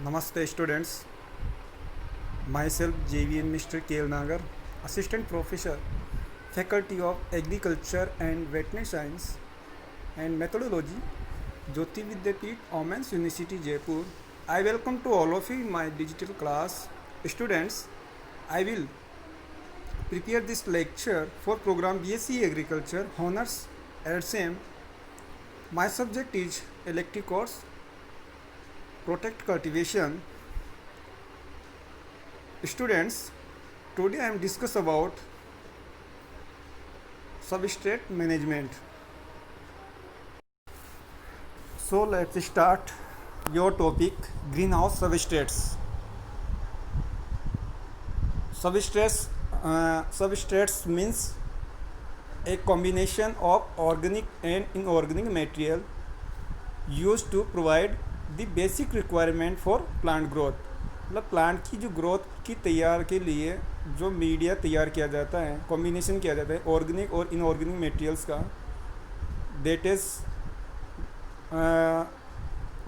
Namaste students, myself JVN Mr. KL Nagar, Assistant Professor, Faculty of Agriculture and Veterinary Science and Methodology, Jyoti Vidyapeeth, Women's University Jaipur. I welcome to all of you in my digital class. Students, I will prepare this lecture for program BSc Agriculture, Honors, LSM. My subject is electric course, protect cultivation. Students, today I am discuss about substrate management. So let's start your topic, greenhouse substrates. Substrates means a combination of organic and inorganic material used to provide the basic requirement for plant growth. मतलब plant की जो growth की तैयार के लिए जो media तैयार किया जाता है, कॉम्बिनेशन किया जाता है ऑर्गेनिक और इनऑर्गेनिक मटेरियल्स का, that is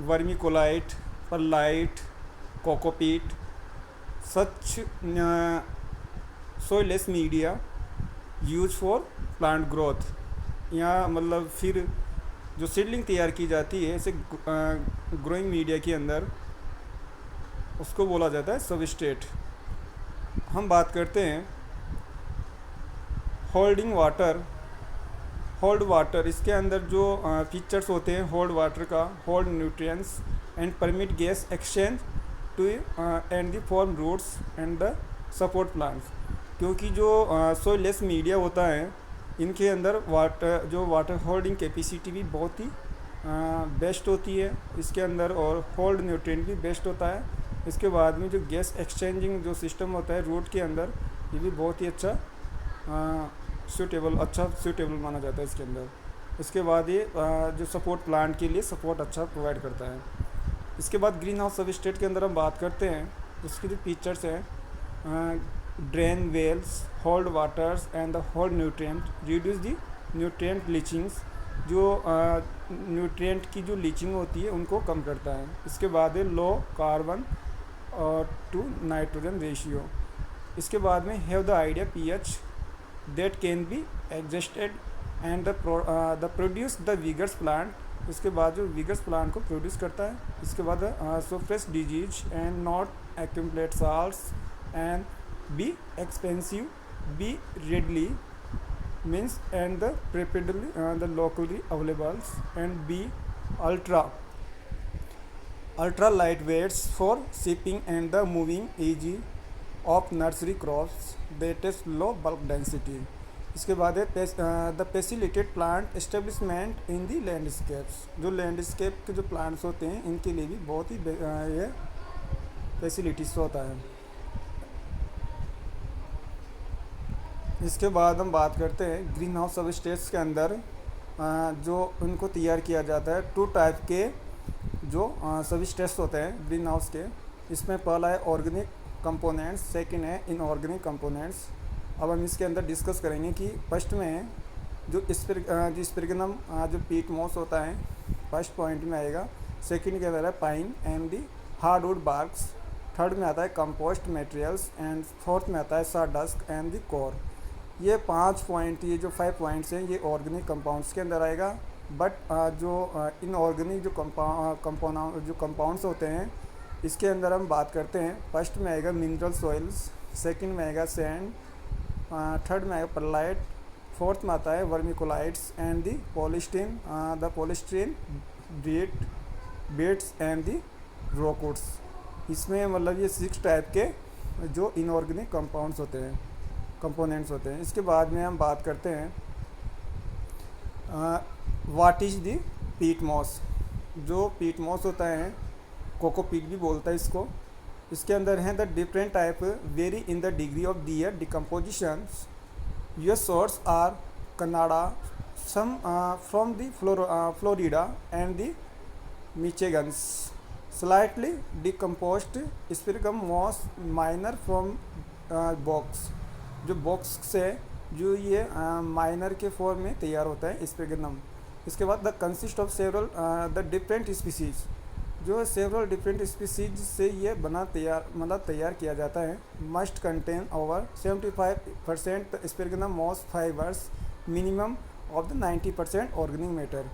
vermiculite, perlite, cocopeat, such soilless media use for plant growth. यहाँ मतलब फिर जो सीडलिंग तैयार की जाती है ऐसे ग्रोइंग मीडिया के अंदर, उसको बोला जाता है सबस्ट्रेट। हम बात करते हैं होल्डिंग वाटर, होल्ड वाटर। इसके अंदर जो फीचर्स होते हैं होल्ड वाटर का, hold nutrients and permit gas exchange to and the form roots and the support plants. क्योंकि जो सोइलेस मीडिया होता है इनके अंदर वाटर होल्डिंग कैपेसिटी भी बहुत ही बेस्ट होती है इसके अंदर, और होल्ड न्यूट्रिएंट भी बेस्ट होता है। इसके बाद में जो गैस एक्सचेंजिंग जो सिस्टम होता है रूट के अंदर, ये भी बहुत ही अच्छा सूटेबल माना जाता है इसके अंदर। इसके बाद ये जो सपोर्ट प्लांट के लिए सपोर्ट अच्छा प्रोवाइड करता है। इसके बाद ग्रीन हाउस सबस्ट्रेट के अंदर हम बात करते हैं, उसके जो फीचर्स हैं drain wells, hold waters and the hold nutrient, reduce the nutrient leachings. जो न्यूट्रिएंट की जो लीचिंग होती है उनको कम करता है। इसके बाद है low carbon to nitrogen ratio. इसके बाद में have the idea pH that can be adjusted and the produce the vigorous plant. इसके बाद जो विगर्स प्लांट को प्रोड्यूस करता है। इसके बाद suppress disease and not accumulate salts and be expensive, be readily means and the preferably the locally available, and be ultra lightweights for shipping and the moving easy of nursery crops that is low bulk density. इसके बाद है the facilitated plant establishment in the landscapes। जो landscape के जो plants होते हैं इनके लिए भी बहुत ही ये फैसिलिटीज होता है। इसके बाद हम बात करते हैं ग्रीन हाउस सबस्ट्रेट्स के अंदर जो उनको तैयार किया जाता है। टू टाइप के जो सबस्ट्रेट्स होते हैं ग्रीन हाउस के। इसमें पहला है ऑर्गेनिक कंपोनेंट्स, सेकंड है इनऑर्गेनिक कंपोनेंट्स। अब हम इसके अंदर डिस्कस करेंगे कि फर्स्ट में जो स्पिरगनम जो पीट मॉस होता है फर्स्ट पॉइंट में आएगा। सेकंड के अंदर है pine and the hardwood barks. Third में आता है कंपोस्ट मटेरियल्स एंड फोर्थ में आता है सॉडस्ट एंड दी कोर। ये 5 पॉइंट, ये जो 5 पॉइंट्स हैं ये ऑर्गेनिक कंपाउंड्स के अंदर आएगा। बट जो इनऑर्गेनिक जो कंपाउंड्स होते हैं इसके अंदर हम बात करते हैं। फर्स्ट में आएगा मिनरल सॉइल्स, सेकंड में आएगा सैंड, थर्ड में आएगा परलाइट, फोर्थ में आता है vermiculites and the polystyrene beads and the rockwoods. इसमें मतलब ये 6 टाइप के जो इनऑर्गेनिक कंपाउंड्स होते हैं, कंपोनेंट्स होते हैं। इसके बाद में हम बात करते हैं व्हाट इज़ दी पीट मॉस। जो पीट मॉस होता है कोकोपीट भी बोलता है इसको। इसके अंदर हैं the different type vary in the degree of their decomposition. Your source are Canada, some from the Florida and the Michigans, slightly decomposed sphagnum moss minor from box. जो बॉक्स से जो ये माइनर के फॉर्म में तैयार होता है sphagnum. इसके बाद the consist of several the different species. जो सेवरल डिफरेंट स्पीसीज से ये बना तैयार किया जाता है, must contain over 75% sphagnum moss fibres minimum of the 90% organic matter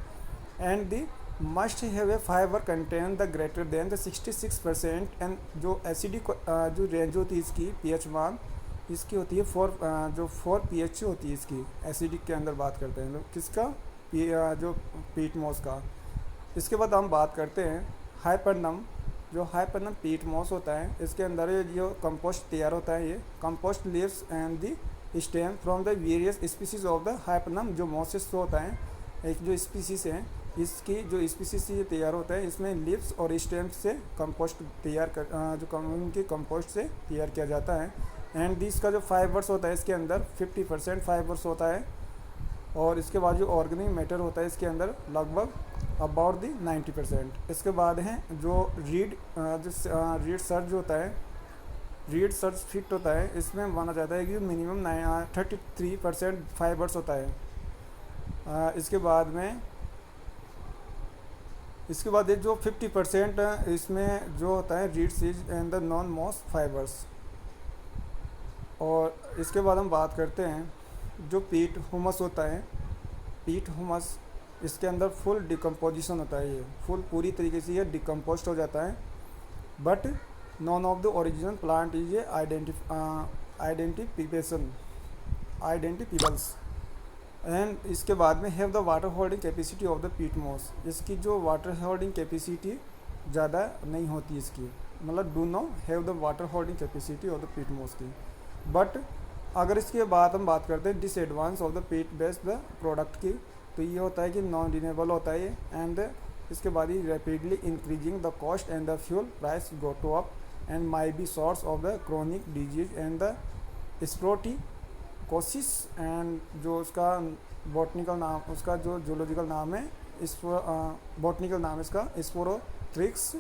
and the must have a fibre content the greater than the 66%। And जो acidic जो रेंज होती है इसकी पीएच मान इसकी होती है 4 पीएच होती है इसकी। एसिडिक के अंदर बात करते हैं लोग किसका, जो पीट मॉस का। इसके बाद हम बात करते हैं हाइपरनम। जो हाइपरनम पीट मॉस होता है इसके अंदर ये जो कंपोस्ट तैयार होता है, ये compost leaves and the stem from the various species of the hypernym. जो मॉसेस होता है एक जो स्पीसीज है, इसकी जो स्पीसीज से ये तैयार होता है, इसमें लीव्स और स्टेम से कंपोस्ट तैयार कर जो उनके कंपोस्ट से तैयार किया जाता है। एंड इसका जो फाइबर्स होता है इसके अंदर 50% फाइबर्स होता है। और इसके बाद जो ऑर्गेनिक मैटर होता है इसके अंदर लगभग अबाउट दी 90%। इसके बाद है जो रीड सर्च होता है, रीड सर्च फिट होता है, इसमें माना जाता है कि मिनिमम 33% फाइबर्स होता है। इसके बाद ये जो 50% इसमें जो होता है रीड सीज and the non moss fibres. और इसके बाद हम बात करते हैं जो पीट हुमस होता है। पीट हुमस इसके अंदर फुल डिकम्पोजिशन होता है, ये फुल पूरी तरीके से ये डिकम्पोस्ट हो जाता है। But none of the original plant is a identifiable. And इसके बाद में have the water holding capacity of the peat moss. इसकी जो वाटर होल्डिंग कैपेसिटी ज़्यादा नहीं होती इसकी, मतलब do no have the water holding capacity of the peat moss की। बट अगर इसके बाद हम बात करते हैं disadvantage of the peat based the product की, तो ये होता है कि नॉन रिन्यूएबल होता है ये। एंड इसके बाद ही rapidly increasing the cost and the fuel price go to up and may be source of the chronic disease and the sporotrichosis. And जो उसका बॉटनिकल नाम, उसका जो जूलॉजिकल नाम है, इस बॉटनिकल नाम है इसका स्पोरोथ्रिक्स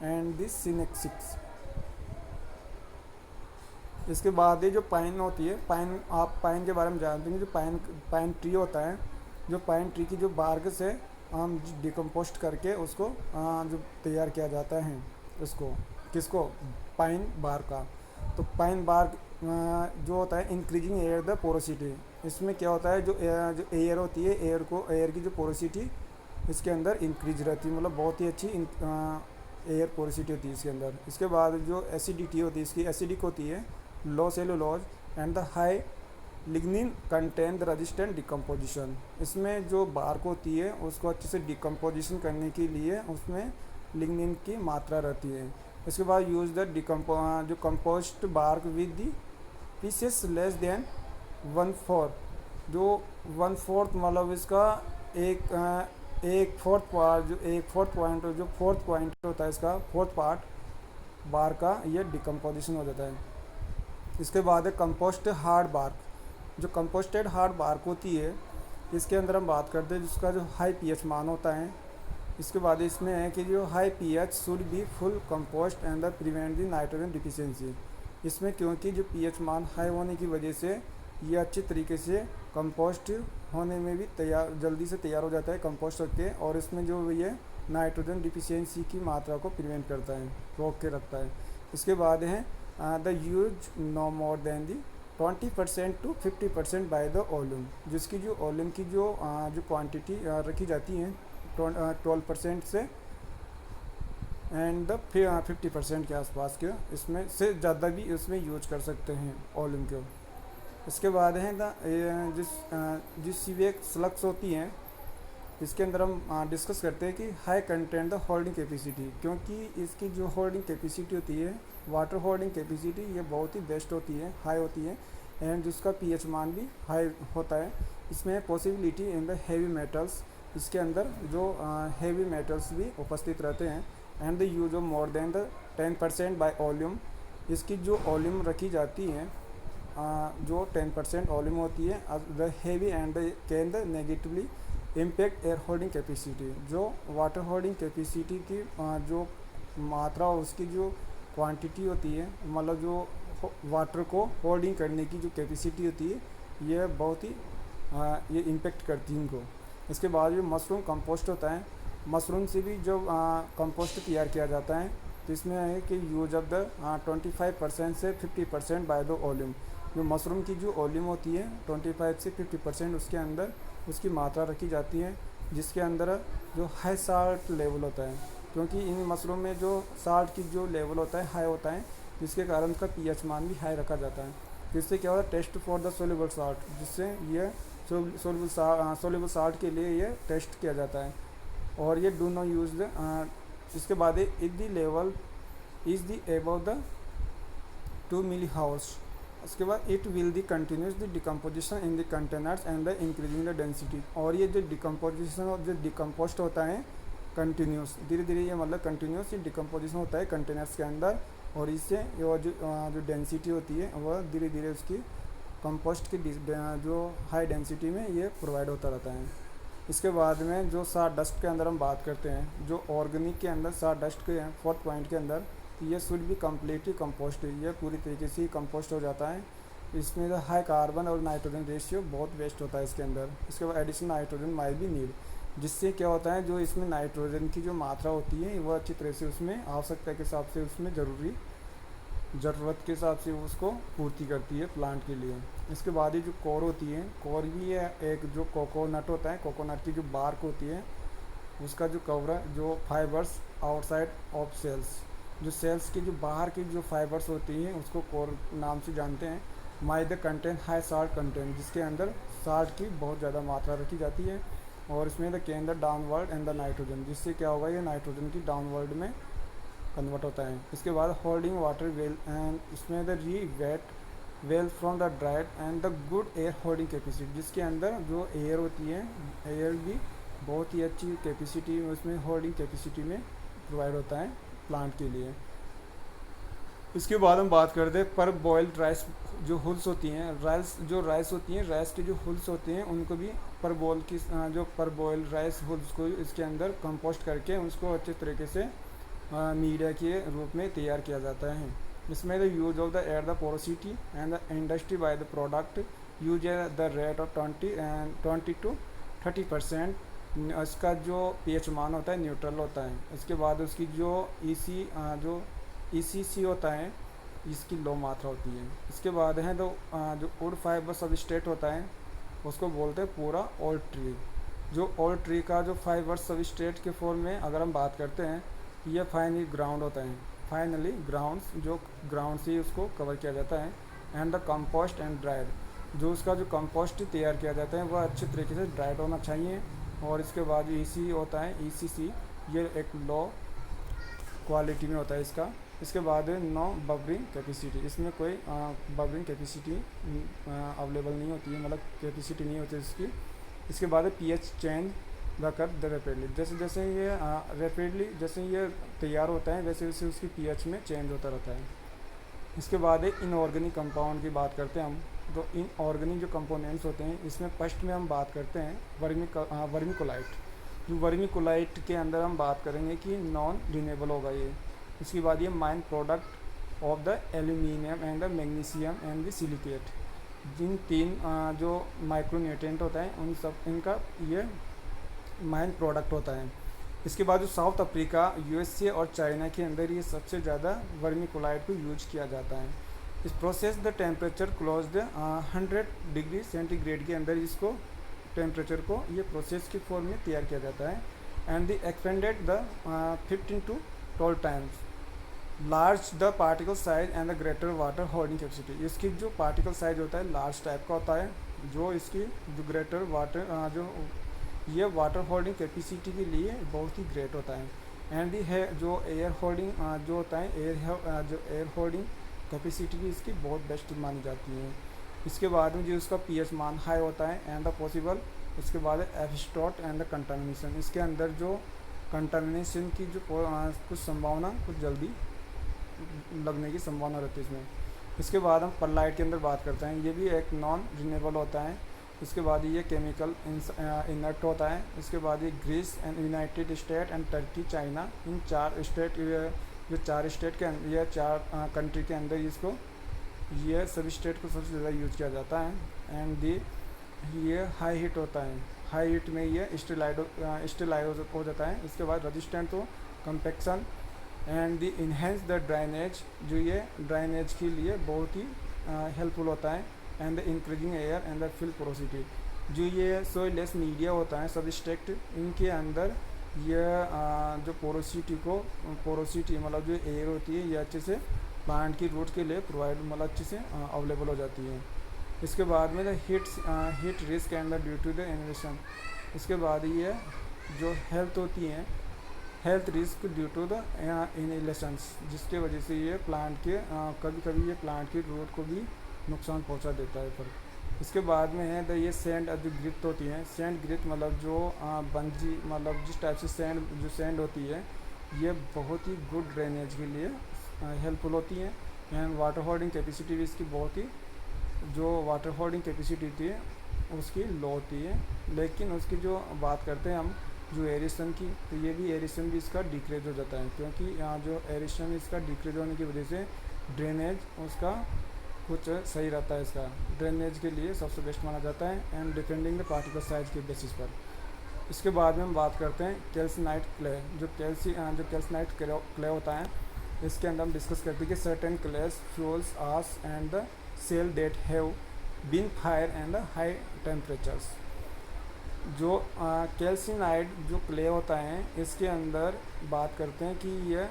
एंड द सिनेक्सिक्स। इसके बाद ये जो पाइन होती है, पाइन, आप पाइन के बारे में जानते हैं, जो पाइन ट्री होता है, जो पाइन ट्री की जो बार्ग से हम डिकम्पोस्ट करके उसको जो तैयार किया जाता है उसको, किसको, पाइन बार का। तो पाइन बार जो होता है इंक्रीजिंग एयर द पोरोसिटी। इसमें क्या होता है, जो एयर होती है, एयर की जो पोरोसिटी इसके अंदर इंक्रीज रहती है, मतलब बहुत ही अच्छी एयर पोरोसिटी होती है इसके अंदर। इसके बाद जो एसिडिटी होती है इसकी, एसिडिक होती है, low cellulose and the high lignin content the resistant decomposition. इसमें जो बार्क होती है उसको अच्छे से डिकम्पोजिशन करने के लिए उसमें लिग्निन की मात्रा रहती है। इसके बाद यूज़ द जो compost bark with the pieces less than 1/4। जो 1/4 मतलब इसका एक फोर्थ पार्ट, जो फोर्थ पॉइंट होता है इसका, फोर्थ पार्ट बार का ये डिकम्पोजिशन हो जाता है। इसके बाद है कंपोस्ट हार्ड बार्क। जो कंपोस्टेड हार्ड बार्क होती है इसके अंदर हम बात करते हैं जिसका जो हाई पीएच मान होता है। इसके बाद इसमें है कि जो high pH should be full compost and the prevent the nitrogen deficiency. इसमें क्योंकि जो पीएच मान हाई होने की वजह से ये अच्छी तरीके से कंपोस्ट होने में भी जल्दी से तैयार हो जाता है कंपोस्ट करके, और इसमें जो ये नाइट्रोजन डिफिशियंसी की मात्रा को प्रिवेंट करता है, रोक के रखता है। इसके बाद है the use no more than the 20% to 50% by the volume. जिसकी जो वॉल्यूम की जो क्वांटिटी रखी जाती है 12% से एंड द 50% के आसपास के, इसमें से ज़्यादा भी इसमें यूज कर सकते हैं वॉल्यूम को। इसके बाद है जिस सीवेज स्लग्स होती हैं इसके अंदर हम डिस्कस करते हैं कि high content the holding capacity, क्योंकि इसकी जो होल्डिंग कैपेसिटी होती है, वाटर होल्डिंग कैपेसिटी, ये बहुत ही बेस्ट होती है, हाई होती है। एंड जिसका पीएच मान भी हाई होता है। इसमें possibility in the heavy metals, इसके अंदर जो हेवी मेटल्स भी उपस्थित रहते हैं। And the use of more than the 10% by volume. इसकी जो वॉल्यूम रखी जाती है जो 10% वॉल्यूम होती है, the heavy and can the negatively impact air holding capacity. जो वाटर होल्डिंग कैपेसिटी की जो मात्रा, उसकी जो क्वांटिटी होती है, मतलब जो वाटर को होल्डिंग करने की जो कैपेसिटी होती है, ये बहुत ही ये इम्पेक्ट करती है इनको। इसके बाद जो मशरूम कंपोस्ट होता है, मशरूम से भी जो कंपोस्ट तैयार किया जाता है, तो इसमें है कि यूज ऑफ द 25% से 50% बाय द वॉल्यूम। जो मशरूम की जो वॉल्यूम होती है 25 से 50% उसके अंदर उसकी मात्रा रखी जाती है, जिसके अंदर जो हाई साल्ट लेवल होता है, क्योंकि इन मशरूम में जो साल्ट की जो लेवल होता है हाई होता है, जिसके कारण उसका पीएच मान भी हाई रखा जाता है। जिससे क्या होता है, test for the soluble salt, जिससे ये सोल्यूबल साल्ट के लिए ये टेस्ट किया जाता है। और ये डू नॉट यूज द इसके बाद if the level is the above the 2 millimhos, उसके बाद it will the continues the decomposition in the containers and the increasing the density. और ये जो डिकम्पोजिशन और जो डिकम्पोस्ट होता है कंटिन्यूस, धीरे धीरे ये मतलब कंटिन्यूस ये डिकम्पोजिशन होता है कंटेनर्स के अंदर, और इससे वो जो डेंसिटी होती है वह धीरे धीरे उसकी कंपोस्ट की जो हाई डेंसिटी में ये प्रोवाइड होता रहता है। इसके बाद में जो सार डस्ट के अंदर हम बात करते हैं, जो ऑर्गेनिक के अंदर सार डस्ट के फोर्थ पॉइंट के अंदर, ये शुड भी कम्प्लीटली कंपोस्ट, ये पूरी तरीके से कंपोस्ट हो जाता है। इसमें जो हाई कार्बन और नाइट्रोजन रेशियो बहुत वेस्ट होता है इसके अंदर। इसके बाद एडिशनल नाइट्रोजन माइट भी नीड, जिससे क्या होता है जो इसमें नाइट्रोजन की जो मात्रा होती है वह अच्छी तरह से उसमें आवश्यकता के हिसाब से उसमें ज़रूरत के हिसाब से उसको पूर्ति करती है प्लांट के लिए। इसके बाद ही जो कोर होती है, कोर भी है एक जो कोकोनट होता है, कोकोनट की जो बार्क होती है उसका जो कवर जो फाइबर्स आउटसाइड ऑफ सेल्स, जो सेल्स की जो बाहर की जो फाइबर्स होती हैं उसको कोर नाम से जानते हैं। My the content high salt content, जिसके अंदर साल्ट की बहुत ज़्यादा मात्रा रखी जाती है। और इसमें the can the downward and the nitrogen, जिससे क्या होगा ये नाइट्रोजन की डाउनवर्ड में कन्वर्ट होता है। इसके बाद होल्डिंग वाटर वेल, एंड इसमें the rewet well from the dried and the good air holding capacity, जिसके अंदर जो एयर होती है एयर भी बहुत ही अच्छी कैपेसिटी उसमें होल्डिंग कैपेसिटी में प्रोवाइड होता है प्लांट के लिए। इसके बाद हम बात करते हैं पर बॉइल्ड राइस, जो हुल्स होती हैं राइस होती हैं, राइस के जो हुल्स होते हैं उनको भी पर बॉइल्ड राइस हुल्स को इसके अंदर कंपोस्ट करके उसको अच्छे तरीके से मीडिया के रूप में तैयार किया जाता है। इसमें the use of the air the porosity and the industry by the product use the rate of 20 to 30%। इसका जो पीएच मान होता है न्यूट्रल होता है। इसके बाद उसकी जो ईसीसी होता है इसकी लो मात्रा होती है। इसके बाद है तो जो वुड फाइबर सबस्ट्रेट होता है उसको बोलते हैं पूरा ओल्ड ट्री। जो ओल्ड ट्री का जो फाइबर सबस्ट्रेट के फॉर्म में अगर हम बात करते हैं, ये फाइनली ग्राउंड होता है, फाइनली ग्राउंड्स जो ग्राउंड से उसको कवर किया जाता है। And the compost and dried, जो उसका जो कंपोस्ट तैयार किया जाता है वह अच्छे तरीके से ड्राइड होना चाहिए। और इसके बाद जो ईसी होता है ईसीसी, ये एक लो क्वालिटी में होता है इसका। इसके बाद नो बबरिंग कैपेसिटी, इसमें कोई बबरिंग कैपेसिटी अवेलेबल नहीं होती है, मतलब कैपेसिटी नहीं होती इसकी। इसके बाद पीएच चेंज कर द रैपिडली, जैसे जैसे ये रैपिडली जैसे ये तैयार होता है वैसे वैसे उसकी पीएच में चेंज होता रहता है। इसके बाद इनऑर्गेनिक कंपाउंड की बात करते हैं हम, तो इनऑर्गेनिक जो कंपोनेंट्स होते हैं इसमें फर्स्ट में हम बात करते हैं वर्मिकोलाइट। जो वर्मिकोलाइट के अंदर हम बात करेंगे कि नॉन रिन्यूएबल होगा ये। इसके बाद ये mine product of the aluminium and the magnesium and the silicate, जिन तीन जो माइक्रोन्यूट्रिएंट होता है उन सब इनका ये माइन प्रोडक्ट होता है। इसके बाद जो साउथ अफ्रीका, यूएसए और चाइना के अंदर ये सबसे ज़्यादा वर्मिकोलाइट को यूज किया जाता है। इस process the temperature close the 100 degree centigrade के अंदर इसको टेम्परेचर को ये प्रोसेस की फॉर्म में तैयार किया जाता है। And the expanded the 15 to 12 times large the particle size and the greater water holding capacity. इसकी जो पार्टिकल साइज होता है लार्ज टाइप का होता है, जो इसकी जो ग्रेटर वाटर जो ये वाटर होल्डिंग कैपेसिटी के लिए बहुत ही ग्रेट होता है। एंड दी है जो एयर होल्डिंग जो होता है एयर होल्डिंग कैपेसिटी भी इसकी बहुत बेस्ट मानी जाती है। इसके बाद में जो इसका पीएच मान हाई होता है एंड द पॉसिबल। इसके बाद एफिस्टॉट एंड द कंटामिनेशन, इसके अंदर जो कंटामिनेशन की जो कुछ संभावना कुछ जल्दी लगने की संभावना रहती है इसमें। इसके बाद हम परलाइट के अंदर बात करते हैं, ये भी एक नॉन रिन्यूएबल होता है। इसके बाद ये केमिकल इनर्ट होता है। इसके बाद ये Greece and United State and Turkey, China, इन 4 स्टेट जो 4 स्टेट के अंदर या 4 कंट्री के अंदर इसको ये सभी स्टेट को सबसे ज़्यादा यूज किया जाता है। एंड दी ये हाई हीट होता है, हाई हीट में ये स्टेलाइज हो जाता है। इसके बाद resistant to compaction and the enhance the drainage, जो ये ड्राइनेज के लिए बहुत ही हेल्पफुल होता है। And the increasing air and the fill porosity, जो ये सोइलेस मीडिया होता है सबस्ट्रेक्ट, इनके अंदर ये जो पोरोसिटी मतलब जो एयर होती है ये अच्छे से प्लांट की रूट के लिए प्रोवाइड मतलब अच्छे से अवेलेबल हो जाती है। इसके बाद में the heat risk and the due to the inhalation, इसके बाद ये जो हेल्थ होती है health risk due to the inhalations, जिसके वजह से ये प्लांट के कभी कभी ये प्लांट की रूट को भी नुकसान पहुंचा देता है पर। इसके बाद में है द ये सैंड जो ग्रिट होती है, सैंड ग्रिट मतलब जो बंजी मतलब जिस टाइप से सैंड होती है ये बहुत ही गुड ड्रेनेज के लिए हेल्पफुल होती है। एंड वाटर होल्डिंग कैपेसिटी भी इसकी बहुत ही, जो वाटर होल्डिंग कैपेसिटी होती है उसकी लो होती है, लेकिन उसकी जो बात करते हैं हम जो एरिएशन की, तो ये भी एरिएशन भी इसका डिक्रीज हो जाता है, क्योंकि यहाँ जो एरिएशन इसका डिक्रीज होने की वजह से ड्रेनेज उसका कुछ सही रहता है, इसका ड्रेनेज के लिए सबसे बेस्ट माना जाता है। And depending the particle size के बेसिस पर। इसके बाद में हम बात करते हैं कैल्सिनाइट क्ले, जो कैल्सिनाइट क्ले होता है, इसके अंदर हम डिस्कस करते हैं कि certain clays fuels ash and the shale that have been fire and the high temperatures. जो कैल्सिनाइट जो क्ले होता है इसके अंदर बात करते हैं कि ये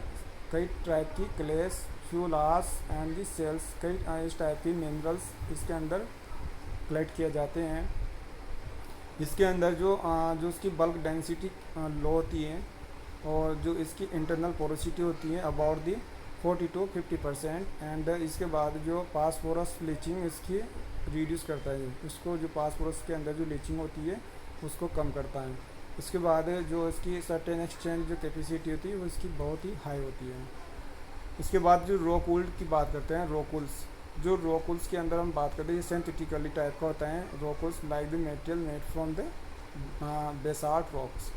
कई टाइप की clays fuel ash and the shales, कई इस टाइप की मिनरल्स इसके अंदर कलेक्ट किए जाते हैं। इसके अंदर जो उसकी बल्क डेंसिटी लो होती है और जो इसकी इंटरनल पोरोसिटी होती है अबाउट दी 40 to 50%। एंड इसके बाद जो फास्फोरस लीचिंग इसकी रिड्यूस करता है, इसको जो फास्फोरस के अंदर जो लीचिंग होती है उसको कम करता है। इसके बाद जो इसकी सर्टेन एक्सचेंज जो कैपेसिटी होती है वो इसकी बहुत ही हाई होती है। इसके बाद जो रॉक वूल की बात करते हैं, रॉकवूल्स, जो रॉकवूल्स के अंदर हम बात करते हैं ये सिंथेटिकली टाइप का होता है। Rockwools like the material made from the basalt rocks.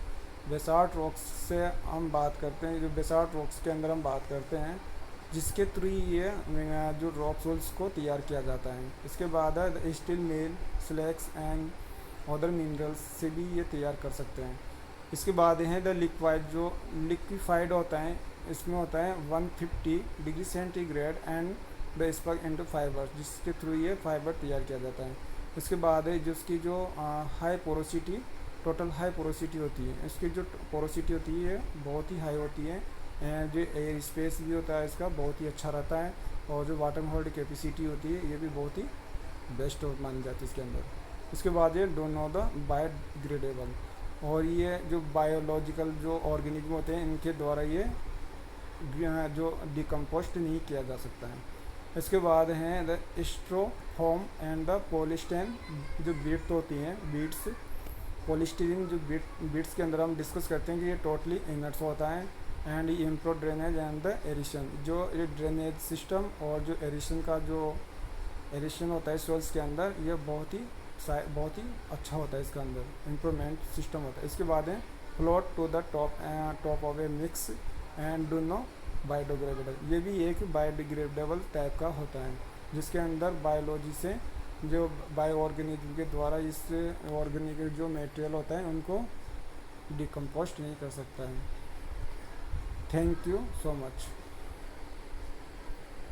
Basalt rocks से हम बात करते हैं, जो बेसाल्ट रॉक्स के अंदर हम बात करते हैं जिसके थ्रू ये जो रॉक वूल्स को तैयार किया जाता है। इसके बाद है steel mill, slags and other minerals से भी ये तैयार कर सकते हैं। इसके बाद है द लिक्वाइड, जो लिक्विफाइड होता है इसमें होता है 150 degree centigrade and the spun into fibre, जिसके थ्रू ये फाइबर तैयार किया जाता है। इसके बाद है जिसकी जो high porosity, total high porosity होती है, इसकी जो पोरोसिटी होती है बहुत ही हाई होती है। एंड जो एयर स्पेस भी होता है इसका बहुत ही अच्छा रहता है, और जो वाटर होल्ड कैपेसिटी होती है ये भी बहुत ही बेस्ट मानी जाती है इसके अंदर। इसके बाद ये डोंट नो द बायोडिग्रेडेबल, और ये जो बायोलॉजिकल जो ऑर्गेनिज्म होते हैं इनके द्वारा ये जो डिकम्पोस्ट नहीं किया जा सकता है। इसके बाद हैं द स्ट्रोफोम एंड द पॉलिस्टेन, जो बीट्स होती हैं, बीट्स पॉलिस्टीरीन जो बीट्स के अंदर हम डिस्कस करते हैं कि ये टोटली इनर्ट्स होता है। And improve drainage and the aeration, जो ये ड्रेनेज सिस्टम और जो एरिशन का जो एरिशन होता है सोल्स के अंदर ये बहुत ही अच्छा होता है, इसके अंदर इम्प्रूवमेंट सिस्टम होता है। इसके बाद है float to the top of a mix and do no biodegradable, ये भी एक बायोडिग्रेडेबल टाइप का होता है जिसके अंदर बायोलॉजी से जो बायो ऑर्गेनिज्म के द्वारा इस ऑर्गेनिक जो मटेरियल होता है उनको डिकम्पोस्ट नहीं कर सकता है। Thank you so much.